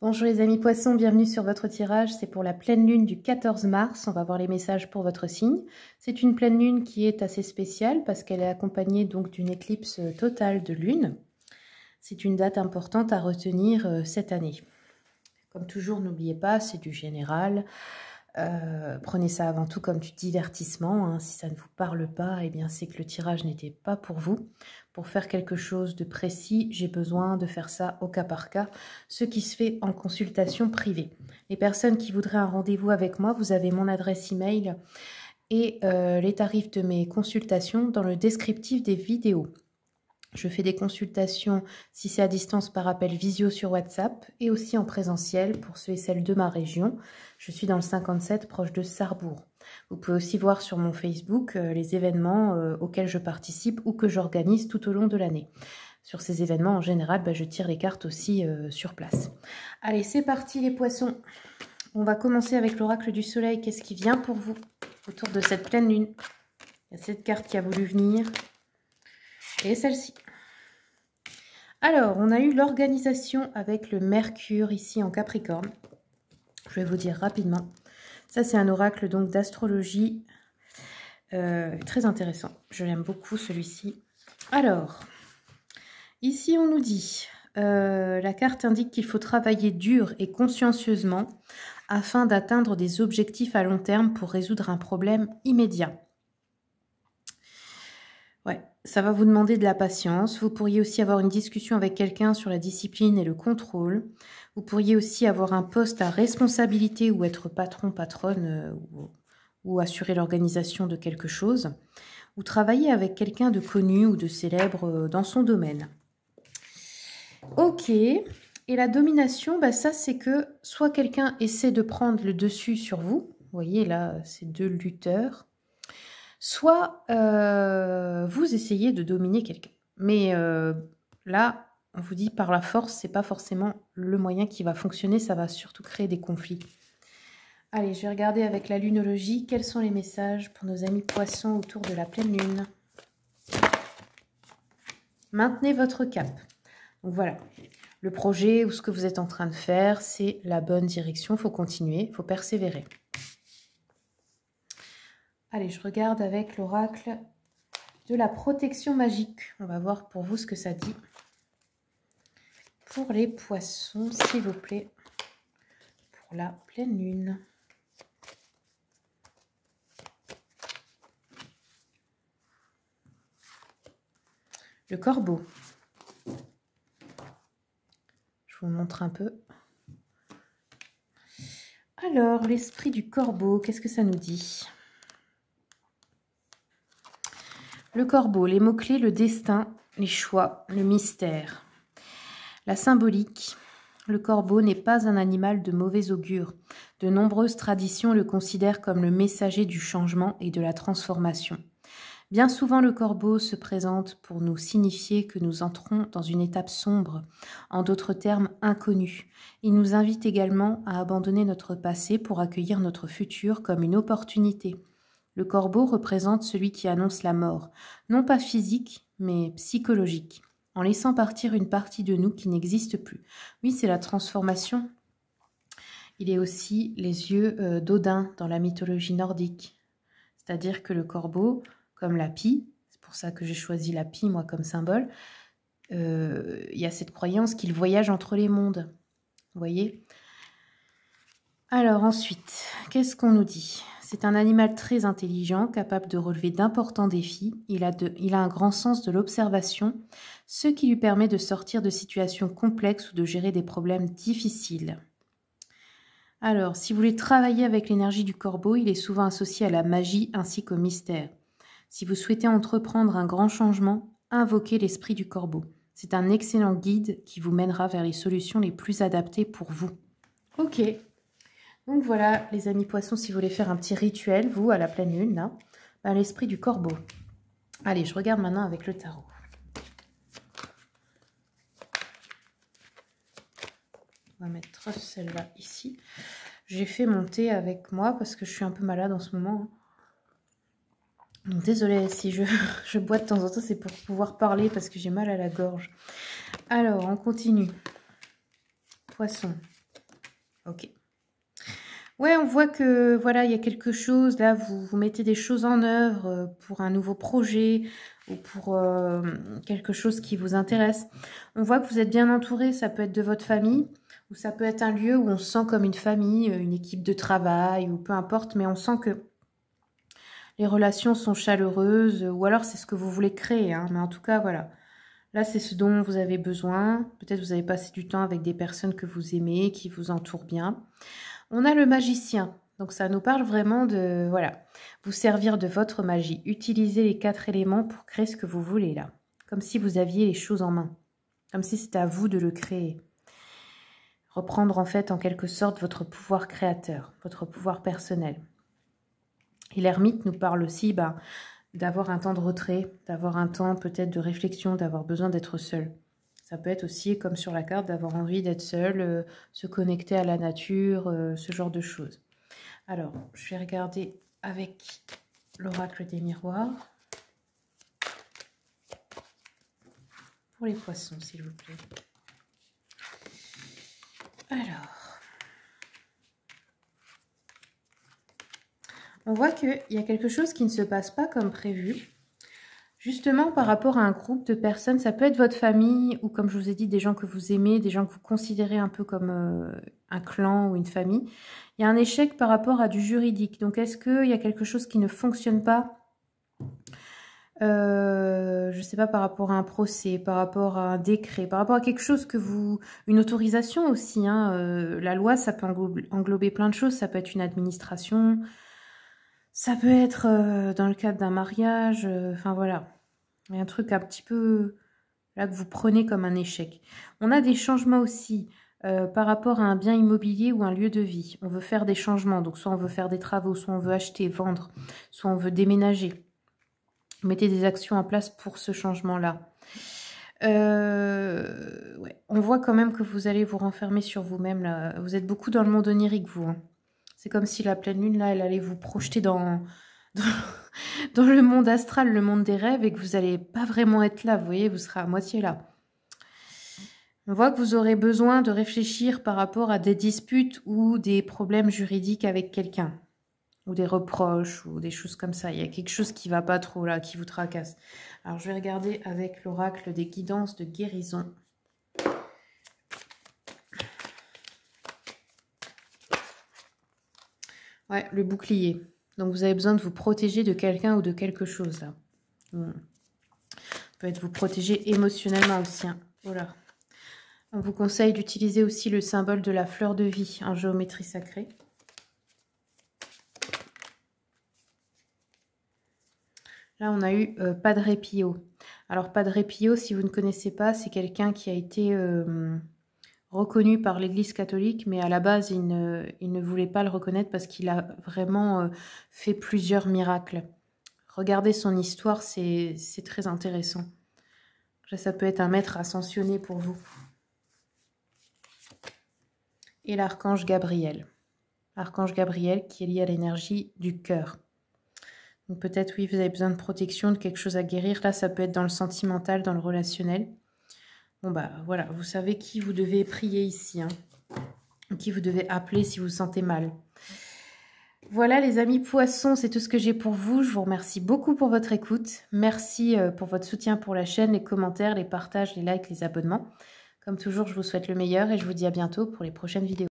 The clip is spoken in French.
Bonjour les amis poissons, bienvenue sur votre tirage. C'est pour la pleine lune du 14 mars. On va voir les messages pour votre signe. C'est une pleine lune qui est assez spéciale parce qu'elle est accompagnée donc d'une éclipse totale de lune. C'est une date importante à retenir cette année. Comme toujours, n'oubliez pas, c'est du général. Prenez ça avant tout comme du divertissement. Hein. Si ça ne vous parle pas, eh bien c'est que le tirage n'était pas pour vous. Pour faire quelque chose de précis, j'ai besoin de faire ça au cas par cas, ce qui se fait en consultation privée. Les personnes qui voudraient un rendez-vous avec moi, vous avez mon adresse email et les tarifs de mes consultations dans le descriptif des vidéos. Je fais des consultations si c'est à distance par appel visio sur WhatsApp et aussi en présentiel pour ceux et celles de ma région. Je suis dans le 57 proche de Sarrebourg. Vous pouvez aussi voir sur mon Facebook les événements auxquels je participe ou que j'organise tout au long de l'année. Sur ces événements, en général, je tire les cartes aussi sur place. Allez, c'est parti les poissons. On va commencer avec l'oracle du soleil. Qu'est-ce qui vient pour vous autour de cette pleine lune? Il y a cette carte qui a voulu venir. Et celle-ci. Alors, on a eu l'organisation avec le Mercure ici en Capricorne. Je vais vous dire rapidement. Ça, c'est un oracle donc d'astrologie très intéressant. Je l'aime beaucoup celui-ci. Alors, ici on nous dit, la carte indique qu'il faut travailler dur et consciencieusement afin d'atteindre des objectifs à long terme pour résoudre un problème immédiat. Ouais, ça va vous demander de la patience. Vous pourriez aussi avoir une discussion avec quelqu'un sur la discipline et le contrôle. Vous pourriez aussi avoir un poste à responsabilité ou être patron, patronne ou assurer l'organisation de quelque chose. Ou travailler avec quelqu'un de connu ou de célèbre dans son domaine. Ok. Et la domination, ça c'est que soit quelqu'un essaie de prendre le dessus sur vous. Vous voyez là, c'est deux lutteurs. Soit vous essayez de dominer quelqu'un. Mais là, on vous dit par la force, c'est pas forcément le moyen qui va fonctionner, ça va surtout créer des conflits. Allez, je vais regarder avec la lunologie, quels sont les messages pour nos amis poissons autour de la pleine lune. Maintenez votre cap. Donc voilà, le projet ou ce que vous êtes en train de faire, c'est la bonne direction, il faut continuer, il faut persévérer. Allez, je regarde avec l'oracle de la protection magique. On va voir pour vous ce que ça dit. Pour les poissons, s'il vous plaît, pour la pleine lune. Le corbeau. Je vous montre un peu. Alors, l'esprit du corbeau, qu'est-ce que ça nous dit ? Le corbeau, les mots-clés, le destin, les choix, le mystère. La symbolique, le corbeau n'est pas un animal de mauvais augure. De nombreuses traditions le considèrent comme le messager du changement et de la transformation. Bien souvent, le corbeau se présente pour nous signifier que nous entrons dans une étape sombre, en d'autres termes inconnue. Il nous invite également à abandonner notre passé pour accueillir notre futur comme une opportunité. Le corbeau représente celui qui annonce la mort, non pas physique, mais psychologique, en laissant partir une partie de nous qui n'existe plus. Oui, c'est la transformation. Il est aussi les yeux d'Odin dans la mythologie nordique. C'est-à-dire que le corbeau, comme la pie, c'est pour ça que j'ai choisi la pie, moi, comme symbole, il y a cette croyance qu'il voyage entre les mondes. Vous voyez ? Alors ensuite, qu'est-ce qu'on nous dit ? C'est un animal très intelligent, capable de relever d'importants défis. Il a un grand sens de l'observation, ce qui lui permet de sortir de situations complexes ou de gérer des problèmes difficiles. Alors, si vous voulez travailler avec l'énergie du corbeau, il est souvent associé à la magie ainsi qu'au mystère. Si vous souhaitez entreprendre un grand changement, invoquez l'esprit du corbeau. C'est un excellent guide qui vous mènera vers les solutions les plus adaptées pour vous. Ok. Donc voilà, les amis poissons, si vous voulez faire un petit rituel, vous, à la pleine lune, là, l'esprit du corbeau. Allez, je regarde maintenant avec le tarot. On va mettre celle-là ici. J'ai fait mon thé avec moi parce que je suis un peu malade en ce moment. Donc désolée si je bois de temps en temps, c'est pour pouvoir parler parce que j'ai mal à la gorge. Alors, on continue. Poisson. Ok. Ouais, on voit que voilà, il y a quelque chose, là, vous mettez des choses en œuvre pour un nouveau projet ou pour quelque chose qui vous intéresse. On voit que vous êtes bien entouré, ça peut être de votre famille ou ça peut être un lieu où on se sent comme une famille, une équipe de travail ou peu importe, mais on sent que les relations sont chaleureuses ou alors c'est ce que vous voulez créer, hein, mais en tout cas, voilà. Là, c'est ce dont vous avez besoin. Peut-être vous avez passé du temps avec des personnes que vous aimez, qui vous entourent bien. On a le magicien, donc ça nous parle vraiment de, voilà, vous servir de votre magie. Utilisez les 4 éléments pour créer ce que vous voulez là, comme si vous aviez les choses en main, comme si c'était à vous de le créer. Reprendre en fait en quelque sorte votre pouvoir créateur, votre pouvoir personnel. Et l'ermite nous parle aussi d'avoir un temps de retrait, d'avoir un temps peut-être de réflexion, d'avoir besoin d'être seul. Ça peut être aussi, comme sur la carte, d'avoir envie d'être seul, se connecter à la nature, ce genre de choses. Alors, je vais regarder avec l'oracle des miroirs. Pour les poissons, s'il vous plaît. Alors, on voit qu'il y a quelque chose qui ne se passe pas comme prévu. Justement, par rapport à un groupe de personnes, ça peut être votre famille ou comme je vous ai dit, des gens que vous aimez, des gens que vous considérez un peu comme un clan ou une famille. Il y a un échec par rapport à du juridique. Donc, est-ce qu'il y a quelque chose qui ne fonctionne pas je ne sais pas, par rapport à un procès, par rapport à un décret, par rapport à quelque chose que vous... Une autorisation aussi, hein, la loi, ça peut englober plein de choses. Ça peut être une administration, ça peut être dans le cadre d'un mariage, enfin voilà. Il y a un truc un petit peu là que vous prenez comme un échec. On a des changements aussi par rapport à un bien immobilier ou un lieu de vie. On veut faire des changements, donc soit on veut faire des travaux, soit on veut acheter, vendre, soit on veut déménager. Mettez des actions en place pour ce changement-là. Ouais. On voit quand même que vous allez vous renfermer sur vous-même. Là. Vous êtes beaucoup dans le monde onirique, vous. Hein. C'est comme si la pleine lune, là, elle allait vous projeter dans le monde astral, le monde des rêves, et que vous n'allez pas vraiment être là. Vous voyez, vous serez à moitié là. On voit que vous aurez besoin de réfléchir par rapport à des disputes ou des problèmes juridiques avec quelqu'un. Ou des reproches, ou des choses comme ça. Il y a quelque chose qui ne va pas trop là, qui vous tracasse. Alors, je vais regarder avec l'oracle des guidances de guérison. Ouais, le bouclier. Donc, vous avez besoin de vous protéger de quelqu'un ou de quelque chose, là. Peut-être vous protéger émotionnellement aussi. Hein. Voilà. On vous conseille d'utiliser aussi le symbole de la fleur de vie en géométrie sacrée. Là, on a eu Padre Pio. Alors, Padre Pio, si vous ne connaissez pas, c'est quelqu'un qui a été reconnu par l'Église catholique, mais à la base, il ne voulait pas le reconnaître parce qu'il a vraiment fait plusieurs miracles. Regardez son histoire, c'est très intéressant. Ça peut être un maître ascensionné pour vous. Et l'archange Gabriel. L'archange Gabriel qui est lié à l'énergie du cœur. Donc peut-être, oui, vous avez besoin de protection, de quelque chose à guérir. Là, ça peut être dans le sentimental, dans le relationnel. Bon, bah voilà, vous savez qui vous devez prier ici. Hein. Qui vous devez appeler si vous vous sentez mal. Voilà les amis poissons, c'est tout ce que j'ai pour vous. Je vous remercie beaucoup pour votre écoute. Merci pour votre soutien pour la chaîne, les commentaires, les partages, les likes, les abonnements. Comme toujours, je vous souhaite le meilleur et je vous dis à bientôt pour les prochaines vidéos.